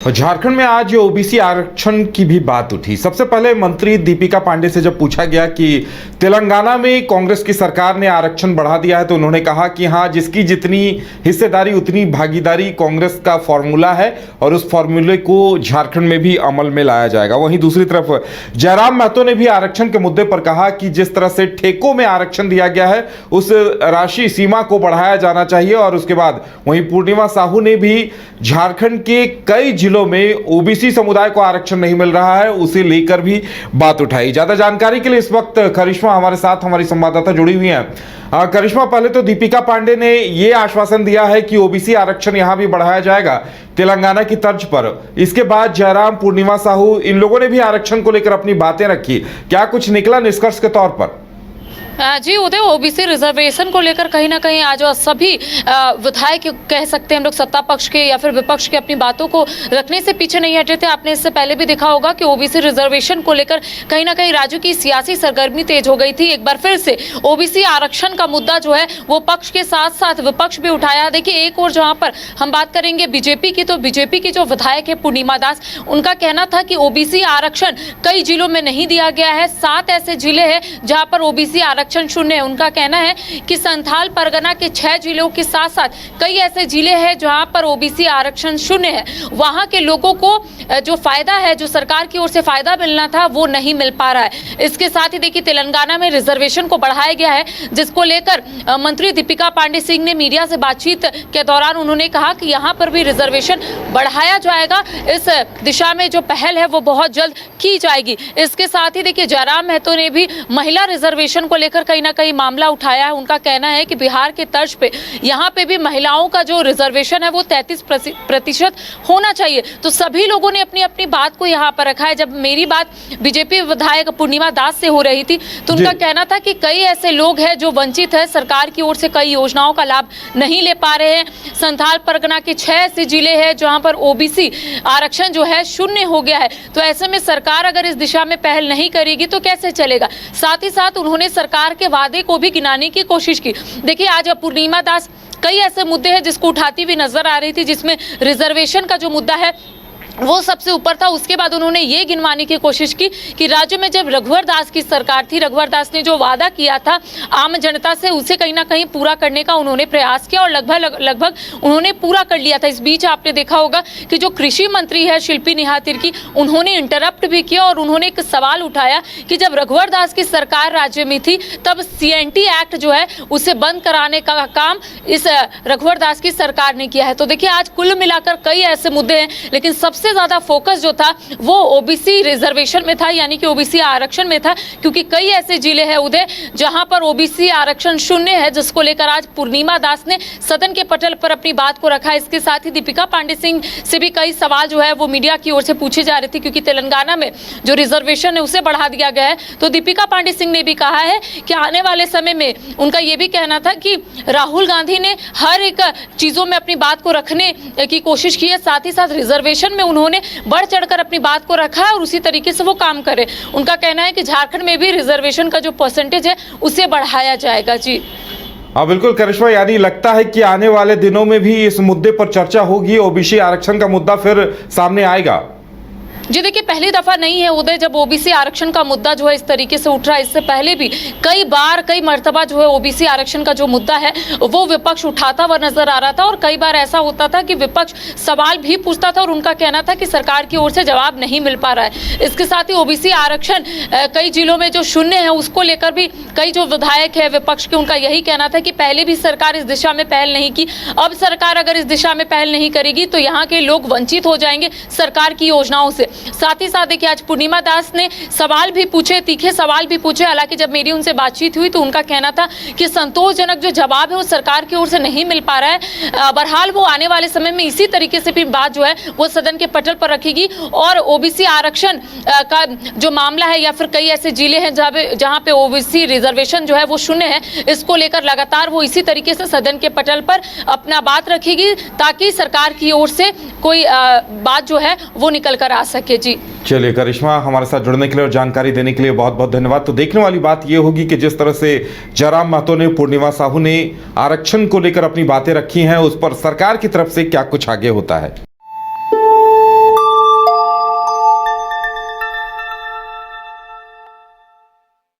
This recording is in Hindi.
झारखंड में आज ओबीसी आरक्षण की भी बात उठी। सबसे पहले मंत्री दीपिका पांडे से जब पूछा गया कि तेलंगाना में कांग्रेस की सरकार ने आरक्षण बढ़ा दिया है, तो उन्होंने कहा कि हाँ, जिसकी जितनी हिस्सेदारी उतनी भागीदारी कांग्रेस का फॉर्मूला है और उस फॉर्मूले को झारखंड में भी अमल में लाया जाएगा। वहीं दूसरी तरफ जयराम महतो ने भी आरक्षण के मुद्दे पर कहा कि जिस तरह से ठेकों में आरक्षण दिया गया है, उस राशि सीमा को बढ़ाया जाना चाहिए। और उसके बाद वहीं पूर्णिमा साहू ने भी झारखंड के कई जिलों में ओबीसी समुदाय को आरक्षण नहीं मिल रहा है, उसे लेकर भी बात उठाई। ज्यादा जानकारी के लिए इस वक्त करिश्मा हमारे साथ, हमारी संवाददाता जुड़ी हुई हैं। करिश्मा, पहले तो दीपिका पांडे ने यह आश्वासन दिया है कि ओबीसी आरक्षण यहां भी बढ़ाया जाएगा तेलंगाना की तर्ज पर। इसके बाद जयराम, पूर्णिमा साहू, इन लोगों ने भी आरक्षण को लेकर अपनी बातें रखी। क्या कुछ निकला निष्कर्ष के तौर पर? जी उदय, ओबीसी रिजर्वेशन को लेकर कहीं ना कहीं आज सभी विधायक कह सकते हैं हम लोग सत्ता पक्ष के या फिर विपक्ष के अपनी बातों को रखने से पीछे नहीं हटे थे। आपने इससे पहले भी देखा होगा कि ओबीसी रिजर्वेशन को लेकर कहीं ना कहीं राज्य की सियासी सरगर्मी तेज हो गई थी। एक बार फिर से ओबीसी आरक्षण का मुद्दा जो है वो पक्ष के साथ साथ विपक्ष भी उठाया। देखिए, एक और जहां पर हम बात करेंगे बीजेपी की, तो बीजेपी की जो विधायक है पूर्णिमा दास, उनका कहना था कि ओबीसी आरक्षण कई जिलों में नहीं दिया गया है। 7 ऐसे जिले हैं जहां पर ओबीसी आरक्षण शून्य है। उनका कहना है कि संथाल परगना के 6 जिलों के साथ साथ कई ऐसे जिले हैं जहां पर ओबीसी आरक्षण शून्य है। वहां के लोगों को जो फायदा है, जो सरकार की ओर से फायदा मिलना था, वो नहीं मिल पा रहा है। इसके साथ ही देखिए, तेलंगाना में रिजर्वेशन को बढ़ाया गया है, जिसको लेकर मंत्री दीपिका पांडे सिंह ने मीडिया से बातचीत के दौरान उन्होंने कहा कि यहां पर भी रिजर्वेशन बढ़ाया जाएगा। इस दिशा में जो पहल है वो बहुत जल्द की जाएगी। इसके साथ ही देखिए, जयराम महतो ने भी महिला रिजर्वेशन को लेकर कहीं ना कहीं मामला उठाया है। उनका कहना है कि बिहार के तर्ज पे यहाँ पे भी महिलाओं का जो रिजर्वेशन है वो 33% होना चाहिए। तो सभी लोगों ने अपनी अपनी बात को यहाँ पर रखा है। जब मेरी बात बीजेपी विधायक पूर्णिमा दास से हो रही थी, तो उनका कहना था कि कई ऐसे लोग हैं जो वंचित है, सरकार की ओर से कई योजनाओं का लाभ नहीं ले पा रहे हैं। संथाल परगना के 6 ऐसे जिले हैं जहाँ पर ओबीसी आरक्षण जो है शून्य हो गया है। तो ऐसे में सरकार अगर इस दिशा में पहल नहीं करेगी तो कैसे चलेगा। साथ ही साथ उन्होंने सरकार के वादे को भी गिनाने की कोशिश की। देखिए, आज पूर्णिमा दास कई ऐसे मुद्दे हैं जिसको उठाती हुई नजर आ रही थी, जिसमें रिजर्वेशन का जो मुद्दा है वो सबसे ऊपर था। उसके बाद उन्होंने ये गिनवाने की कोशिश की कि राज्य में जब रघुवर दास की सरकार थी, रघुवर दास ने जो वादा किया था आम जनता से, उसे कहीं ना कहीं पूरा करने का उन्होंने प्रयास किया और लगभग उन्होंने पूरा कर लिया था। इस बीच आपने देखा होगा कि जो कृषि मंत्री है शिल्पी नेहा तिर्की, उन्होंने इंटरप्ट भी किया और उन्होंने एक सवाल उठाया कि जब रघुवर दास की सरकार राज्य में थी तब CNT एक्ट जो है उसे बंद कराने का काम इस रघुवर दास की सरकार ने किया है। तो देखिए, आज कुल मिलाकर कई ऐसे मुद्दे हैं, लेकिन सबसे ज्यादा फोकस जो था वो ओबीसी रिजर्वेशन में था, यानी कि ओबीसी आरक्षण में था, क्योंकि कई ऐसे जिले हैं उदय जहां पर ओबीसी आरक्षण शून्य है, जिसको लेकर आज पूर्णिमा दास ने सदन के पटल पर अपनी बात को रखा। इसके साथ ही दीपिका पांडे सिंह से भी कई सवाल जो है वो मीडिया की ओर से पूछे जा रहे थे, क्योंकि तेलंगाना में जो रिजर्वेशन है उसे बढ़ा दिया गया है। तो दीपिका पांडे सिंह ने भी कहा है कि आने वाले समय में उनका यह भी कहना था कि राहुल गांधी ने हर एक चीजों में अपनी बात को रखने की कोशिश की है, साथ ही साथ रिजर्वेशन में उन्होंने बढ़ चढ़कर अपनी बात को रखा है और उसी तरीके से वो काम करे। उनका कहना है कि झारखंड में भी रिजर्वेशन का जो परसेंटेज है उसे बढ़ाया जाएगा। जी हाँ बिल्कुल करिश्मा, यानी लगता है कि आने वाले दिनों में भी इस मुद्दे पर चर्चा होगी, ओबीसी आरक्षण का मुद्दा फिर सामने आएगा। जी देखिए, पहली दफा नहीं है उदय जब ओबीसी आरक्षण का मुद्दा जो है इस तरीके से उठ रहा है। इससे पहले भी कई बार कई मर्तबा जो है ओबीसी आरक्षण का जो मुद्दा है वो विपक्ष उठाता हुआ नजर आ रहा था, और कई बार ऐसा होता था कि विपक्ष सवाल भी पूछता था और उनका कहना था कि सरकार की ओर से जवाब नहीं मिल पा रहा है। इसके साथ ही ओबीसी आरक्षण कई जिलों में जो शून्य है उसको लेकर भी कई जो विधायक है विपक्ष के, उनका यही कहना था कि पहले भी सरकार इस दिशा में पहल नहीं की, अब सरकार अगर इस दिशा में पहल नहीं करेगी तो यहाँ के लोग वंचित हो जाएंगे सरकार की योजनाओं से। साथ ही साथ देखिए, आज पूर्णिमा दास ने सवाल भी पूछे, तीखे सवाल भी पूछे। हालांकि जब मेरी उनसे बातचीत हुई तो उनका कहना था कि संतोषजनक जो जवाब है वो सरकार की ओर से नहीं मिल पा रहा है। बहरहाल वो आने वाले समय में इसी तरीके से भी बात जो है वो सदन के पटल पर रखेगी और ओबीसी आरक्षण का जो मामला है या फिर कई ऐसे जिले हैं जहां पे ओबीसी रिजर्वेशन जो है वो शून्य है, इसको लेकर लगातार वो इसी तरीके से सदन के पटल पर अपना बात रखेगी, ताकि सरकार की ओर से कोई बात जो है वो निकल कर आ सके। जी चलिए करिश्मा, हमारे साथ जुड़ने के लिए और जानकारी देने के लिए बहुत बहुत धन्यवाद। तो देखने वाली बात यह होगी कि जिस तरह से जयराम महतो ने, पूर्णिमा साहू ने आरक्षण को लेकर अपनी बातें रखी हैं, उस पर सरकार की तरफ से क्या कुछ आगे होता है।